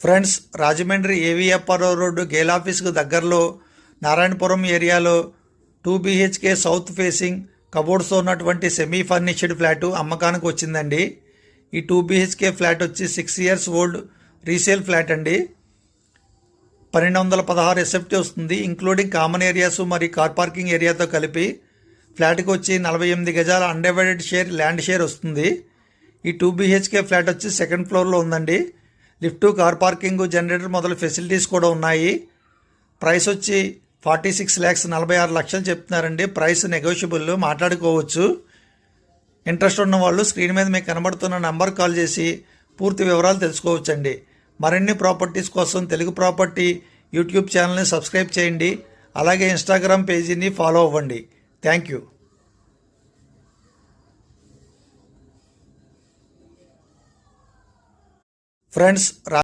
Friends, Rajahmundry ఏవిఎఫ్ఆర్ఓ road Gayle ఆఫీస్కు దగ్గరలో నారాయణపురం ఏరియాలో 2 BHK సౌత్ ఫేసింగ్ కబోర్డ్స్తో ఉన్నటువంటి సెమీ ఫర్నిష్డ్ ఫ్లాటు అమ్మకానికి వచ్చిందండి. ఈ 2 BHK ఫ్లాట్ వచ్చి 6 years ఓల్డ్ రీసేల్ ఫ్లాట్ అండి. 1216 SFT వస్తుంది, ఇంక్లూడింగ్ కామన్ ఏరియాస్ మరియు కార్ పార్కింగ్ ఏరియాతో కలిపి. ఫ్లాట్కి వచ్చి 48 గజాల అన్డివైడెడ్ షేర్ ల్యాండ్ షేర్ వస్తుంది. ఈ 2 BHK ఫ్లాట్ వచ్చి సెకండ్ ఫ్లోర్లో ఉందండి. లిఫ్ట్, కార్ పార్కింగ్, జనరేటర్ మొదలు ఫెసిలిటీస్ కూడా ఉన్నాయి. ప్రైస్ వచ్చి 46,46,00,000 చెప్తున్నారండి. ప్రైస్ నెగోషియబుల్, మాట్లాడుకోవచ్చు. ఇంట్రెస్ట్ ఉన్న వాళ్ళు స్క్రీన్ మీద మీకు కనబడుతున్న నంబర్ కాల్ చేసి పూర్తి వివరాలు తెలుసుకోవచ్చండి. మరిన్ని ప్రాపర్టీస్ కోసం తెలుగు ప్రాపర్టీ యూట్యూబ్ ఛానల్ని సబ్స్క్రైబ్ చేయండి. అలాగే ఇన్స్టాగ్రామ్ పేజీని ఫాలో అవ్వండి. Thank you. ఫ్రెండ్స్,